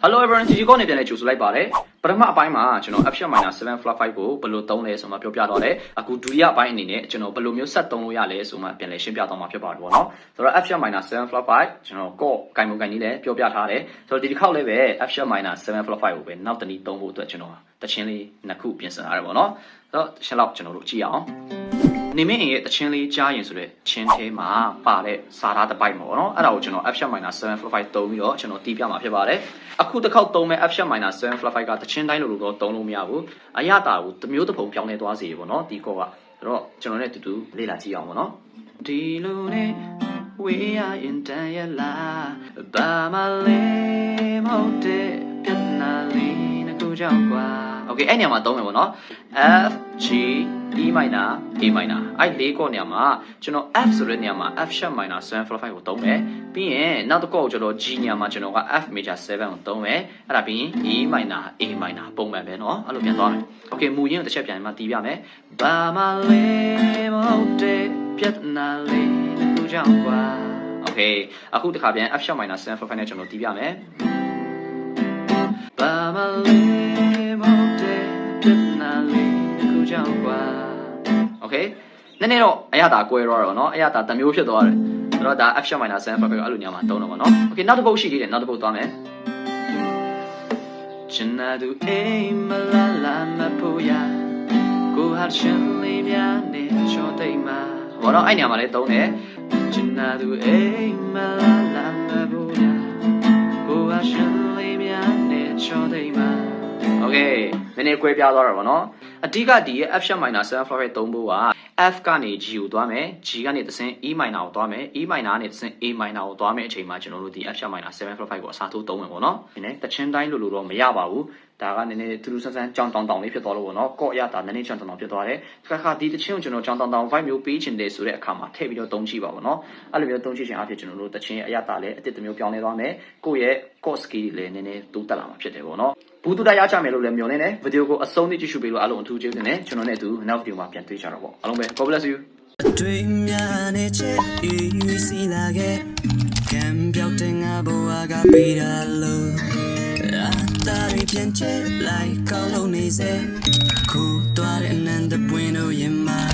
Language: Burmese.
Hello everyone ဒီကောနေပြန်လဲကြိုဆိုလိုက်ပါတယ်ပထမအပိုင်းမှာကျွန်တော် F7 7 flat 5ကိုဘယ်လိုသုံးလဲဆိုမှပြောပြတော့တယ်အခုဒုတိယအပိုင်းအနေနဲ့ကျွန်တော်ဘယ်လိုမျိုးဆက်သုံးလို့ရလဲဆိုမှပြန်လဲရှင်းပြတော့မှာဖြစ်ပါတယ်ပေါ့နော်ဆိုတော့ F7 7 flat 5ကျွန်တော်ကော့ဂိုင်မုံဂိုင်ကြီးလည်းပြောပြထားတယ်ဆိုတော့ဒီတစ်ခေါက်လည်းပဲ F7 7 flat 5ကိုပဲနောက်တနည်းသုံးဖို့အတွက်ကျွန်တော်တချင်းလေးနှစ်ခုပြင်ဆင်ထားတယ်ပေါ့နော်ဆိုတော့ရှင်းလောက်ကျွန်တော်တို့ကြည့်အောင်နေမင်းရဲ့တချင်းလေးကြားရင်ဆိုတဲ့ချင်းသေးမှာပါတဲ့စာသားတစ်ပိုက်မှာပေါ့နော်အဲ့ဒါကိုကျွန်တော် F7 7 flat 5သုံးပြီးတော့ကျွန်တော်တီးပြမှာဖြစ်ပါတယ်အခုတစ်ခေါက်သုံးမဲ့ F7 7 flat 5ကတချင်းတိုင်းလိုတော့သုံးလို့မရဘူးအရတာကိုတစ်မျိုးတစ်ပုံပြောင်းလဲသွားစေပေါ့နော်ဒီကောကဆိုတော့ကျွန်တော်နဲ့တူတူလေ့လာကြည့်အောင်ပေါ့နော်ဒီလိုနဲ့ဝေးရရင်တန်ရလားဘာမလဲမဟုတ်တဲ့ပြဿနာလေးတစ်ခုကြောင့်ကွာโอเคအဲ့နေရာမှာသုံးမယ်ပေါ့နော် F G E minor A minor အဲ့လေးကောနေရာမှာကျွန်တော် F ဆိုတဲ့နေရာမှာ F sharp minor 7 flat 5ကိုသုံးမယ်ပြီးရင်နောက်တစ်ခေါက်ကျွန်တော် G နေရာမှာကျွန်တော်က F major 7ကိုသုံးမယ်အဲ့ဒါပြီးရင် E minor A minor ပုံမှန်ပဲเนาะအဲ့လိုပြန်သွားမယ်โอเคမူရင်းကိုတစ်ချက်ပြန်မှတီးပြမယ်ဘာမလဲမဟုတ်တဲ့ပြဿနာလေးတစ်ခုကြောင့်ကွာโอเคအခုတစ်ခါပြန် F sharp minor 7 flat 5နဲ့ကျွန်တော်တီးပြမယ်ဘာမလဲမဟုတ်တဲ့ပြဿနာလေးတစ်ခုကြောင့်ကွာโอเคနည်းနည်းတော့အရသာကွဲတော့เนาะအရသာတစ်မျိုးဖြစ်သွားတယ်ဆိုတော့ဒါ F sharp minor 7 flat 5အဲ့လိုညမှာသုံးတော့ပါเนาะโอเคနောက်တစ်ပုတ်ရှိသေးတယ်နောက်တစ်ပုတ်သွားမယ်ချင်နာသူအိမ်မလာလာမပူရကိုဟာရှင်လေးများနဲ့ချောတိတ်မှာဘောတော့အဲ့ညမှာလည်းသုံးတယ်ချင်နာသူအိမ်မလာလာမပူရကိုဟာရှင်လေးများနဲ့ချောတိတ်မှာโอเคနည်းနည်းကွဲပြားသွားတာပေါ့နော်အဓိကဒီရဲ့ F sharp minor 7 flat 5သုံးဖို့က F ကနေ G ကိုသွားမယ် G ကနေတဆင့် E minor ကိုသွားမယ် E minor ကနေတဆင့် A minor ကိုသွားမယ်အချိန်မှာကျွန်တော်တို့ဒီ F sharp minor 7 flat 5ကိုအစားထိုးသုံးမယ်ပေါ့နော်ဒီနေ့တချင်းတိုင်းလို့တော့မရပါဘူးဒါကနည်းနည်းထူးထူးဆန်းဆန်းကြောင်တောင်တောင်လေးဖြစ်သွားလို့ပေါ့နော်ကော့ရတာနည်းနည်းကြောင်တောင်တောင်ဖြစ်သွားတယ်ခါဒီတချင်းကိုကျွန်တော်ကြောင်တောင်တောင် vibe မျိုးပေးချင်တယ်ဆိုတဲ့အခါမှာထည့်ပြီးတော့သုံးကြည့်ပါပေါ့နော်အဲ့လိုမျိုးသုံးကြည့်ခြင်းအဖြစ်ကျွန်တော်တို့တချင်းအရတာလည်းအတစ်တစ်မျိုးပြောင်းလဲသွားမယ်ကိုယ့်ရဲ့ core skill လည်းနည်းနည်းတိုးတက်လာမှာဖြစ်တယ်ပေါ့နော်ဘူးတူတရားချမယ်လို့လည်းမျှော်နေတယ်ဗီဒီယိုကိုအဆုံးထိကြည့်ရှုပေးလို့အားလုံးအထူးကျေးဇူးတင်တယ်ကျွန်တော်နဲ့အတူနောက်ဗီဒီယိုမှာပြန်တွေ့ကြတော့ပေါ့အားလုံးပဲ God bless you အတွေ့များနဲ့ချစ်ပြီးစီလာခဲ့ကံပြောက်တဲ့ငါဘဝကပေးတာလို့အတားရပြန်ချစ်လိုက်ကောင်းလို့နေစေခုတွားတဲ့နန်းတဲ့ပွင့်တို့ရင်မှာ